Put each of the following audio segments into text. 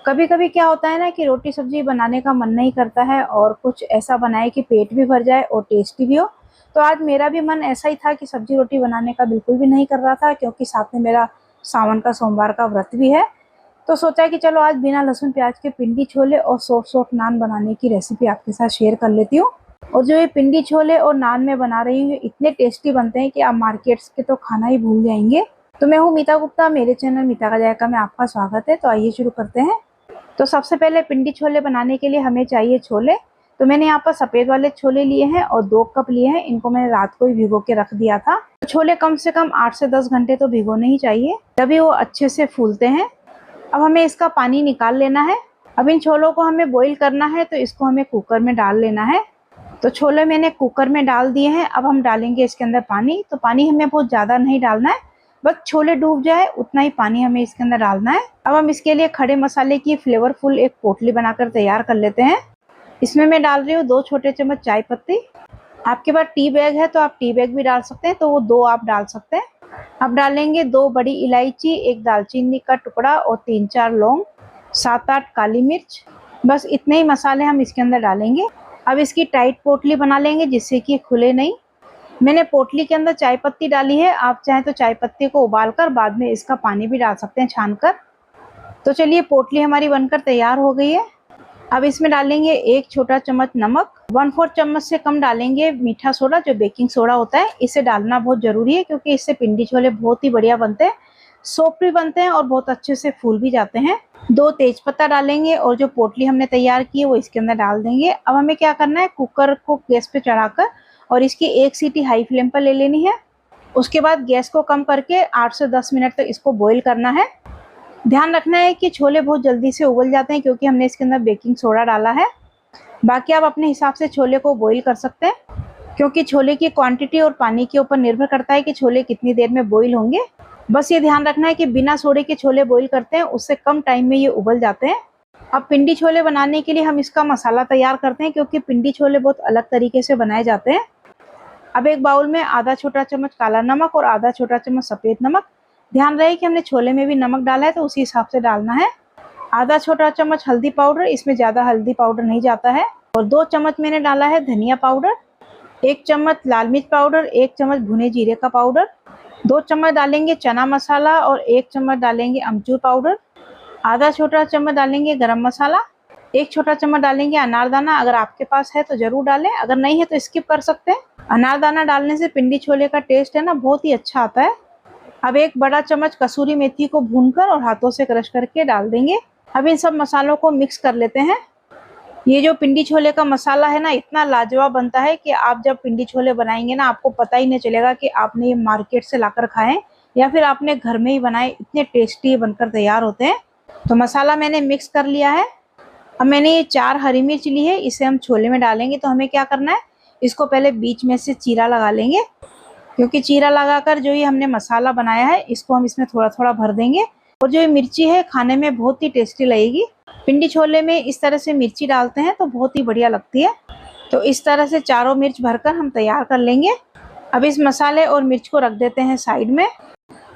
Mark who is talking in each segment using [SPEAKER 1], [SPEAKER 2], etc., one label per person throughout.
[SPEAKER 1] कभी कभी क्या होता है ना कि रोटी सब्जी बनाने का मन नहीं करता है और कुछ ऐसा बनाए कि पेट भी भर जाए और टेस्टी भी हो। तो आज मेरा भी मन ऐसा ही था कि सब्जी रोटी बनाने का बिल्कुल भी नहीं कर रहा था, क्योंकि साथ में मेरा सावन का सोमवार का व्रत भी है। तो सोचा कि चलो आज बिना लहसुन प्याज के पिंडी छोले और सॉफ्ट सॉफ्ट नान बनाने की रेसिपी आपके साथ शेयर कर लेती हूँ। और जो ये पिंडी छोले और नान मैं बना रही हूँ इतने टेस्टी बनते हैं कि आप मार्केट्स के तो खाना ही भूल जाएंगे। तो मैं हूँ मीता गुप्ता, मेरे चैनल मीता का जायका में आपका स्वागत है। तो आइए शुरू करते हैं। तो सबसे पहले पिंडी छोले बनाने के लिए हमें चाहिए छोले। तो मैंने यहाँ पर सफ़ेद वाले छोले लिए हैं और 2 कप लिए हैं। इनको मैंने रात को ही भिगो के रख दिया था। तो छोले कम से कम 8 से 10 घंटे तो भिगोने ही चाहिए, तभी वो अच्छे से फूलते हैं। अब हमें इसका पानी निकाल लेना है। अब इन छोलों को हमें बॉईल करना है, तो इसको हमें कुकर में डाल लेना है। तो छोले मैंने कुकर में डाल दिए हैं। अब हम डालेंगे इसके अंदर पानी। तो पानी हमें बहुत ज़्यादा नहीं डालना है, बस छोले डूब जाए उतना ही पानी हमें इसके अंदर डालना है। अब हम इसके लिए खड़े मसाले की फ्लेवरफुल एक पोटली बनाकर तैयार कर लेते हैं। इसमें मैं डाल रही हूँ 2 छोटे चम्मच चाय पत्ती। आपके पास टी बैग है तो आप टी बैग भी डाल सकते हैं, तो वो 2 आप डाल सकते हैं। अब डालेंगे 2 बड़ी इलायची, 1 दालचीनी का टुकड़ा और 3-4 लौंग, 7-8 काली मिर्च। बस इतने ही मसाले हम इसके अंदर डालेंगे। अब इसकी टाइट पोटली बना लेंगे जिससे कि खुले नहीं। मैंने पोटली के अंदर चाय पत्ती डाली है, आप चाहें तो चाय पत्ती को उबालकर बाद में इसका पानी भी डाल सकते हैं छानकर। तो चलिए, पोटली हमारी बनकर तैयार हो गई है। अब इसमें डालेंगे 1 छोटा चम्मच नमक, 1/4 चम्मच से कम डालेंगे मीठा सोडा, जो बेकिंग सोडा होता है। इसे डालना बहुत ज़रूरी है क्योंकि इससे पिंडी छोले बहुत ही बढ़िया बनते हैं, सॉफ्ट भी बनते हैं और बहुत अच्छे से फूल भी जाते हैं। 2 तेजपत्ता डालेंगे और जो पोटली हमने तैयार की है वो इसके अंदर डाल देंगे। अब हमें क्या करना है, कुकर को गैस पे चढ़ाकर और इसकी 1 सीटी हाई फ्लेम पर ले लेनी है। उसके बाद गैस को कम करके 8 से 10 मिनट तक इसको बॉईल करना है। ध्यान रखना है कि छोले बहुत जल्दी से उबल जाते हैं क्योंकि हमने इसके अंदर बेकिंग सोडा डाला है। बाकी आप अपने हिसाब से छोले को बॉईल कर सकते हैं, क्योंकि छोले की क्वांटिटी और पानी के ऊपर निर्भर करता है कि छोले कितनी देर में बॉईल होंगे। बस ये ध्यान रखना है कि बिना सोडे के छोले बॉईल करते हैं उससे कम टाइम में ये उबल जाते हैं। अब पिंडी छोले बनाने के लिए हम इसका मसाला तैयार करते हैं, क्योंकि पिंडी छोले बहुत अलग तरीके से बनाए जाते हैं। अब एक बाउल में आधा छोटा चम्मच काला नमक और आधा छोटा चम्मच सफ़ेद नमक। ध्यान रहे कि हमने छोले में भी नमक डाला है तो उसी हिसाब से डालना है। आधा छोटा चम्मच हल्दी पाउडर, इसमें ज़्यादा हल्दी पाउडर नहीं जाता है। और 2 चम्मच मैंने डाला है धनिया पाउडर, 1 चम्मच लाल मिर्च पाउडर, 1 चम्मच भुने जीरे का पाउडर, 2 चम्मच डालेंगे चना मसाला और 1 चम्मच डालेंगे अमचूर पाउडर, आधा छोटा चम्मच डालेंगे गरम मसाला, 1 छोटा चम्मच डालेंगे अनारदाना। अगर आपके पास है तो ज़रूर डालें, अगर नहीं है तो स्किप कर सकते हैं। अनारदाना डालने से पिंडी छोले का टेस्ट है ना बहुत ही अच्छा आता है। अब 1 बड़ा चम्मच कसूरी मेथी को भूनकर और हाथों से क्रश करके डाल देंगे। अब इन सब मसालों को मिक्स कर लेते हैं। ये जो पिंडी छोले का मसाला है ना, इतना लाजवाब बनता है कि आप जब पिंडी छोले बनाएंगे ना, आपको पता ही नहीं चलेगा कि आपने ये मार्केट से लाकर खाएं या फिर आपने घर में ही बनाए। इतने टेस्टी बनकर तैयार होते हैं। तो मसाला मैंने मिक्स कर लिया है। अब मैंने ये 4 हरी मिर्च ली है, इसे हम छोले में डालेंगे। तो हमें क्या करना है, इसको पहले बीच में से चीरा लगा लेंगे, क्योंकि चीरा लगाकर जो ये हमने मसाला बनाया है इसको हम इसमें थोड़ा थोड़ा भर देंगे। और जो ये मिर्ची है खाने में बहुत ही टेस्टी लगेगी। पिंडी छोले में इस तरह से मिर्ची डालते हैं तो बहुत ही बढ़िया लगती है। तो इस तरह से चारों मिर्च भरकर हम तैयार कर लेंगे। अब इस मसाले और मिर्च को रख देते हैं साइड में।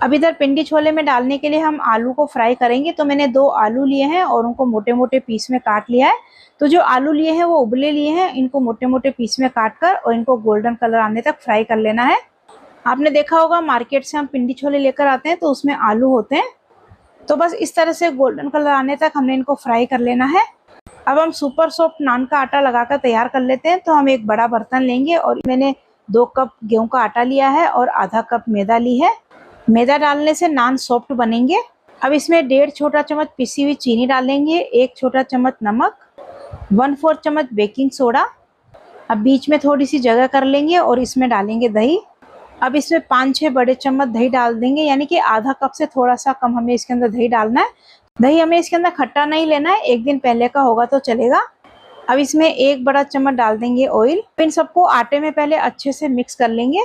[SPEAKER 1] अब इधर पिंडी छोले में डालने के लिए हम आलू को फ्राई करेंगे। तो मैंने 2 आलू लिए हैं और उनको मोटे मोटे पीस में काट लिया है। तो जो आलू लिए हैं वो उबले लिए हैं, इनको मोटे मोटे पीस में काट कर और इनको गोल्डन कलर आने तक फ्राई कर लेना है। आपने देखा होगा मार्केट से हम पिंडी छोले लेकर आते हैं तो उसमें आलू होते हैं। तो बस इस तरह से गोल्डन कलर आने तक हमने इनको फ्राई कर लेना है। अब हम सुपर सॉफ्ट नान का आटा लगाकर तैयार कर लेते हैं। तो हम एक बड़ा बर्तन लेंगे और मैंने 2 कप गेहूं का आटा लिया है और आधा कप मैदा ली है। मैदा डालने से नान सॉफ्ट बनेंगे। अब इसमें 1.5 छोटा चम्मच पिसी हुई चीनी डालेंगे, 1 छोटा चम्मच नमक, 1/4 चम्मच बेकिंग सोडा। अब बीच में थोड़ी सी जगह कर लेंगे और इसमें डालेंगे दही। अब इसमें 5-6 बड़े चम्मच दही डाल देंगे, यानी कि आधा कप से थोड़ा सा कम हमें इसके अंदर दही डालना है। दही हमें इसके अंदर खट्टा नहीं लेना है, 1 दिन पहले का होगा तो चलेगा। अब इसमें 1 बड़ा चम्मच डाल देंगे ऑयल। इन सबको आटे में पहले अच्छे से मिक्स कर लेंगे।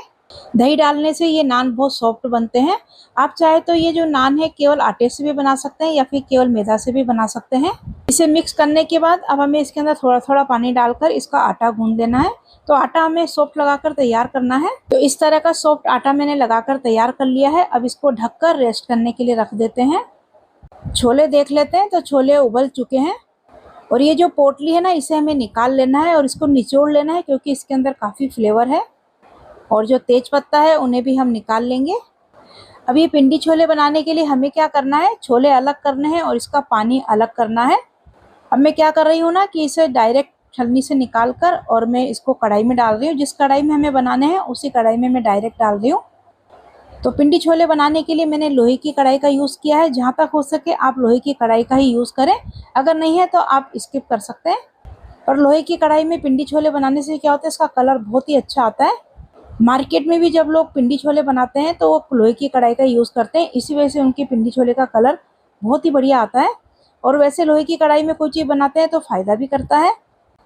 [SPEAKER 1] दही डालने से ये नान बहुत सॉफ्ट बनते हैं। आप चाहे तो ये जो नान है केवल आटे से भी बना सकते हैं या फिर केवल मैदा से भी बना सकते हैं। इसे मिक्स करने के बाद अब हमें इसके अंदर थोड़ा थोड़ा पानी डालकर इसका आटा गूंद देना है। तो आटा हमें सॉफ्ट लगाकर तैयार करना है। तो इस तरह का सॉफ्ट आटा मैंने लगाकर तैयार कर लिया है। अब इसको ढककर रेस्ट करने के लिए रख देते हैं। छोले देख लेते हैं। तो छोले उबल चुके हैं और ये जो पोटली है ना, इसे हमें निकाल लेना है और इसको निचोड़ लेना है, क्योंकि इसके अंदर काफ़ी फ्लेवर है। और जो तेज पत्ता है उन्हें भी हम निकाल लेंगे। अब ये पिंडी छोले बनाने के लिए हमें क्या करना है, छोले अलग करने हैं और इसका पानी अलग करना है। अब मैं क्या कर रही हूँ ना कि इसे डायरेक्ट छलनी से निकाल कर और मैं इसको कढ़ाई में डाल रही हूँ। जिस कढ़ाई में हमें बनाने हैं उसी कढ़ाई में मैं डायरेक्ट डाल रही हूँ। तो पिंडी छोले बनाने के लिए मैंने लोहे की कढ़ाई का यूज़ किया है। जहाँ तक हो सके आप लोहे की कढ़ाई का ही यूज़ करें, अगर नहीं है तो आप स्किप कर सकते हैं। और लोहे की कढ़ाई में पिंडी छोले बनाने से क्या होता है, इसका कलर बहुत ही अच्छा आता है। मार्केट में भी जब लोग पिंडी छोले बनाते हैं तो वो लोहे की कढ़ाई का यूज़ करते हैं, इसी वजह से उनके पिंडी छोले का कलर बहुत ही बढ़िया आता है। और वैसे लोहे की कढ़ाई में कोई चीज़ बनाते हैं तो फ़ायदा भी करता है।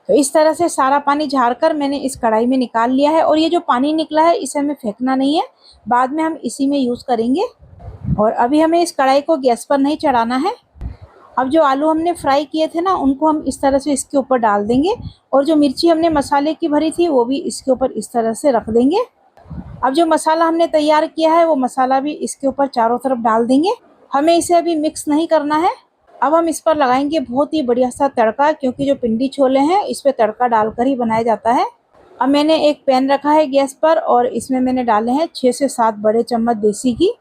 [SPEAKER 1] तो इस तरह से सारा पानी झाड़कर मैंने इस कढ़ाई में निकाल लिया है। और ये जो पानी निकला है इसे हमें फेंकना नहीं है, बाद में हम इसी में यूज़ करेंगे। और अभी हमें इस कढ़ाई को गैस पर नहीं चढ़ाना है। अब जो आलू हमने फ्राई किए थे ना, उनको हम इस तरह से इसके ऊपर डाल देंगे। और जो मिर्ची हमने मसाले की भरी थी वो भी इसके ऊपर इस तरह से रख देंगे। अब जो मसाला हमने तैयार किया है वो मसाला भी इसके ऊपर चारों तरफ डाल देंगे। हमें इसे अभी मिक्स नहीं करना है। अब हम इस पर लगाएंगे बहुत ही बढ़िया सा तड़का, क्योंकि जो पिंडी छोले हैं इस पर तड़का डालकर ही बनाया जाता है। अब मैंने एक पैन रखा है गैस पर और इसमें मैंने डाले हैं 6 से 7 बड़े चम्मच देसी घी।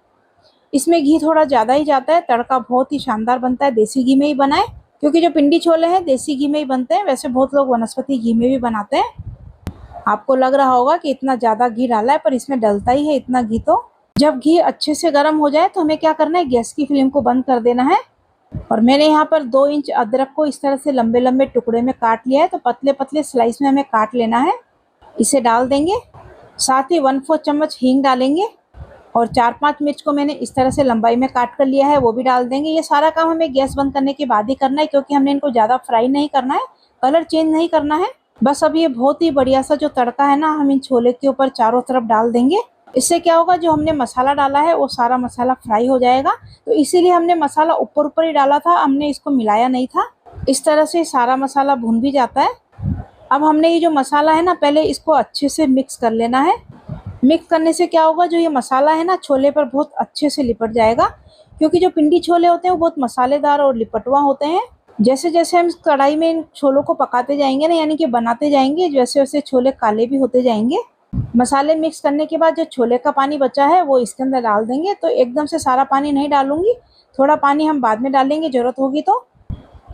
[SPEAKER 1] इसमें घी थोड़ा ज़्यादा ही जाता है, तड़का बहुत ही शानदार बनता है देसी घी में ही बनाए, क्योंकि जो पिंडी छोले हैं देसी घी में ही बनते हैं। वैसे बहुत लोग वनस्पति घी में भी बनाते हैं। आपको लग रहा होगा कि इतना ज़्यादा घी डाला है, पर इसमें डलता ही है इतना घी। तो जब घी अच्छे से गर्म हो जाए तो हमें क्या करना है, गैस की फ्लेम को बंद कर देना है। और मैंने यहाँ पर 2 इंच अदरक को इस तरह से लंबे लंबे टुकड़े में काट लिया है। तो पतले पतले स्लाइस में हमें काट लेना है। इसे डाल देंगे। साथ ही 1/4 चम्मच हींग डालेंगे और 4-5 मिर्च को मैंने इस तरह से लंबाई में काट कर लिया है, वो भी डाल देंगे। ये सारा काम हमें गैस बंद करने के बाद ही करना है, क्योंकि हमने इनको ज़्यादा फ्राई नहीं करना है, कलर चेंज नहीं करना है। बस अब ये बहुत ही बढ़िया सा जो तड़का है ना, हम इन छोले के ऊपर चारों तरफ डाल देंगे। इससे क्या होगा, जो हमने मसाला डाला है वो सारा मसाला फ्राई हो जाएगा। तो इसीलिए हमने मसाला ऊपर ऊपर ही डाला था, हमने इसको मिलाया नहीं था। इस तरह से सारा मसाला भुन भी जाता है। अब हमने ये जो मसाला है ना, पहले इसको अच्छे से मिक्स कर लेना है। मिक्स करने से क्या होगा, जो ये मसाला है ना छोले पर बहुत अच्छे से लिपट जाएगा, क्योंकि जो पिंडी छोले होते हैं वो बहुत मसालेदार और लिपटवा होते हैं। जैसे जैसे हम कढ़ाई में इन छोलों को पकाते जाएंगे ना, यानी कि बनाते जाएंगे, वैसे वैसे छोले काले भी होते जाएंगे। मसाले मिक्स करने के बाद जो छोले का पानी बचा है वो इसके अंदर डाल देंगे। तो एकदम से सारा पानी नहीं डालूंगी, थोड़ा पानी हम बाद में डालेंगे ज़रूरत होगी तो।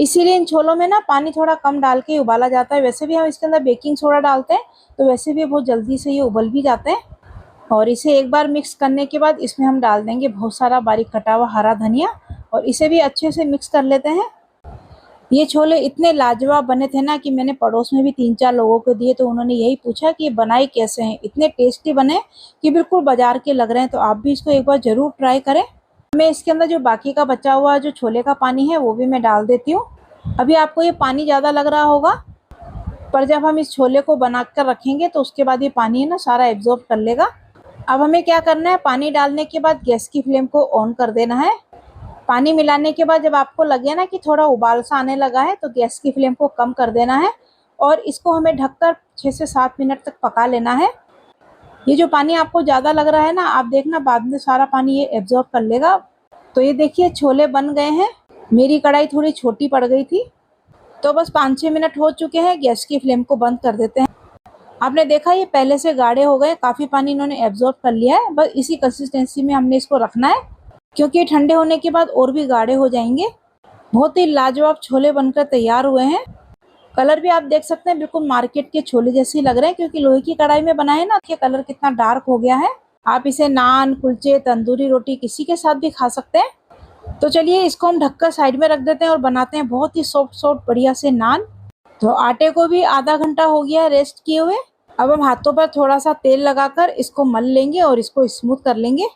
[SPEAKER 1] इसीलिए इन छोलों में ना पानी थोड़ा कम डाल के उबाला जाता है। वैसे भी हम इसके अंदर बेकिंग सोडा डालते हैं, तो वैसे भी बहुत जल्दी से ये उबल भी जाते हैं। और इसे एक बार मिक्स करने के बाद इसमें हम डाल देंगे बहुत सारा बारीक कटा हुआ हरा धनिया और इसे भी अच्छे से मिक्स कर लेते हैं। ये छोले इतने लाजवाब बने थे ना कि मैंने पड़ोस में भी 3-4 लोगों को दिए, तो उन्होंने यही पूछा कि ये बनाए कैसे हैं। इतने टेस्टी बने कि बिल्कुल बाजार के लग रहे हैं। तो आप भी इसको एक बार ज़रूर ट्राई करें। मैं इसके अंदर जो बाकी का बचा हुआ जो छोले का पानी है वो भी मैं डाल देती हूँ। अभी आपको ये पानी ज़्यादा लग रहा होगा, पर जब हम इस छोले को बना कर रखेंगे तो उसके बाद ये पानी है ना सारा एब्जॉर्ब कर लेगा। अब हमें क्या करना है, पानी डालने के बाद गैस की फ्लेम को ऑन कर देना है। पानी मिलाने के बाद जब आपको लगे ना कि थोड़ा उबाल सा आने लगा है, तो गैस की फ्लेम को कम कर देना है और इसको हमें ढककर 6 से 7 मिनट तक पका लेना है। ये जो पानी आपको ज़्यादा लग रहा है ना, आप देखना बाद में सारा पानी ये एब्जॉर्ब कर लेगा। तो ये देखिए छोले बन गए हैं। मेरी कढ़ाई थोड़ी छोटी पड़ गई थी। तो बस 5-6 मिनट हो चुके हैं, गैस की फ्लेम को बंद कर देते हैं। आपने देखा ये पहले से गाढ़े हो गए, काफ़ी पानी इन्होंने एब्जॉर्ब कर लिया है। बस इसी कंसिस्टेंसी में हमने इसको रखना है, क्योंकि ठंडे होने के बाद और भी गाढ़े हो जाएंगे। बहुत ही लाजवाब छोले बनकर तैयार हुए हैं। कलर भी आप देख सकते हैं, बिल्कुल मार्केट के छोले जैसे ही लग रहे हैं, क्योंकि लोहे की कढ़ाई में बनाए ना, ये कलर कितना डार्क हो गया है। आप इसे नान, कुलचे, तंदूरी रोटी किसी के साथ भी खा सकते हैं। तो चलिए इसको हम ढककर साइड में रख देते हैं और बनाते हैं बहुत ही सॉफ्ट सॉफ्ट बढ़िया से नान। तो आटे को भी आधा घंटा हो गया रेस्ट किए हुए। अब हम हाथों पर थोड़ा सा तेल लगाकर इसको मल लेंगे और इसको स्मूथ कर लेंगे,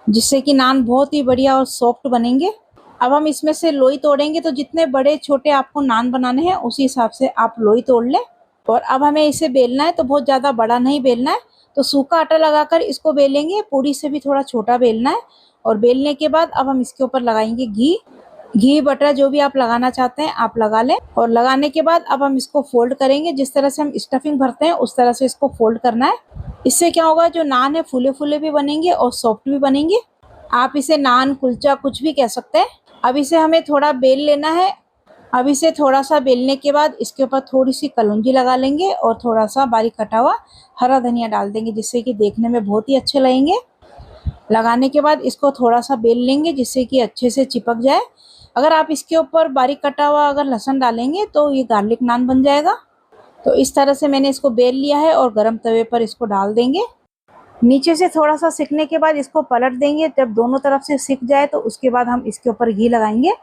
[SPEAKER 1] जिससे कि नान बहुत ही बढ़िया और सॉफ्ट बनेंगे। अब हम इसमें से लोई तोड़ेंगे, तो जितने बड़े छोटे आपको नान बनाने हैं उसी हिसाब से आप लोई तोड़ लें। और अब हमें इसे बेलना है, तो बहुत ज़्यादा बड़ा नहीं बेलना है। तो सूखा आटा लगाकर इसको बेलेंगे, पूरी से भी थोड़ा छोटा बेलना है। और बेलने के बाद अब हम इसके ऊपर लगाएंगे घी बटर जो भी आप लगाना चाहते हैं आप लगा लें। और लगाने के बाद अब हम इसको फोल्ड करेंगे। जिस तरह से हम स्टफिंग भरते हैं उस तरह से इसको फोल्ड करना है। इससे क्या होगा, जो नान है फूले फूले भी बनेंगे और सॉफ्ट भी बनेंगे। आप इसे नान, कुलचा कुछ भी कह सकते हैं। अब इसे हमें थोड़ा बेल लेना है। अब इसे थोड़ा सा बेलने के बाद इसके ऊपर थोड़ी सी कलौंजी लगा लेंगे और थोड़ा सा बारीक कटा हुआ हरा धनिया डाल देंगे, जिससे कि देखने में बहुत ही अच्छे लगेंगे। लगाने के बाद इसको थोड़ा सा बेल लेंगे जिससे कि अच्छे से चिपक जाए। अगर आप इसके ऊपर बारीक कटा हुआ अगर लहसुन डालेंगे तो ये गार्लिक नान बन जाएगा। तो इस तरह से मैंने इसको बेल लिया है और गरम तवे पर इसको डाल देंगे। नीचे से थोड़ा सा सिकने के बाद इसको पलट देंगे। जब दोनों तरफ से सिक जाए तो उसके बाद हम इसके ऊपर घी लगाएंगे।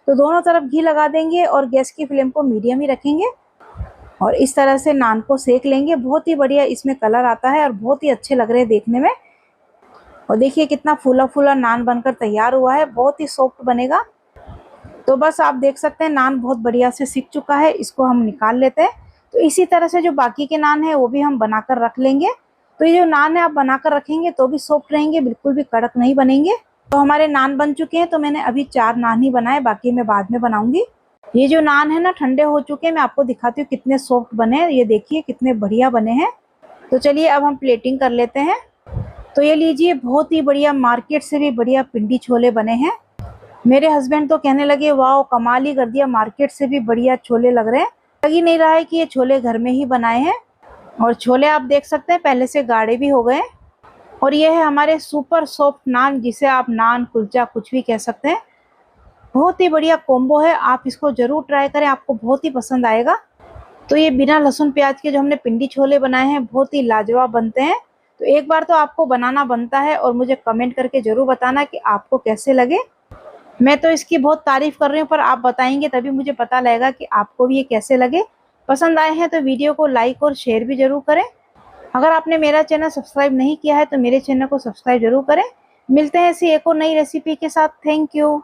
[SPEAKER 1] तो दोनों तरफ घी लगा देंगे और गैस की फ्लेम को मीडियम ही रखेंगे और इस तरह से नान को सेक लेंगे। बहुत ही बढ़िया इसमें कलर आता है और बहुत ही अच्छे लग रहे हैं देखने में। और देखिए कितना फूला फूला नान बनकर तैयार हुआ है, बहुत ही सॉफ्ट बनेगा। तो बस आप देख सकते हैं नान बहुत बढ़िया से सिक चुका है, इसको हम निकाल लेते हैं। तो इसी तरह से जो बाकी के नान है वो भी हम बनाकर रख लेंगे। तो ये जो नान है आप बनाकर रखेंगे तो भी सॉफ्ट रहेंगे, बिल्कुल भी कड़क नहीं बनेंगे। तो हमारे नान बन चुके हैं। तो मैंने अभी 4 नान ही बनाए, बाकी मैं बाद में बनाऊंगी। ये जो नान है ना ठंडे हो चुके हैं, मैं आपको दिखाती हूँ कितने सॉफ्ट बने हैं। ये देखिए कितने बढ़िया बने हैं। तो चलिए अब हम प्लेटिंग कर लेते हैं। तो ये लीजिए बहुत ही बढ़िया, मार्केट से भी बढ़िया पिंडी छोले बने हैं। मेरे हस्बैंड तो कहने लगे वाह कमाल ही कर दिया, मार्केट से भी बढ़िया छोले लग रहे हैं। लग ही नहीं रहा है कि ये छोले घर में ही बनाए हैं। और छोले आप देख सकते हैं पहले से गाढ़े भी हो गए। और ये है हमारे सुपर सॉफ्ट नान, जिसे आप नान कुलचा कुछ भी कह सकते हैं। बहुत ही बढ़िया कॉम्बो है, आप इसको जरूर ट्राई करें, आपको बहुत ही पसंद आएगा। तो ये बिना लहसुन प्याज के जो हमने पिंडी छोले बनाए हैं बहुत ही लाजवाब बनते हैं। तो एक बार तो आपको बनाना बनता है और मुझे कमेंट करके जरूर बताना कि आपको कैसे लगे। मैं तो इसकी बहुत तारीफ कर रही हूँ, पर आप बताएंगे तभी मुझे पता लगेगा कि आपको भी ये कैसे लगे। पसंद आए हैं तो वीडियो को लाइक और शेयर भी जरूर करें। अगर आपने मेरा चैनल सब्सक्राइब नहीं किया है तो मेरे चैनल को सब्सक्राइब जरूर करें। मिलते हैं ऐसी एक और नई रेसिपी के साथ। Thank you.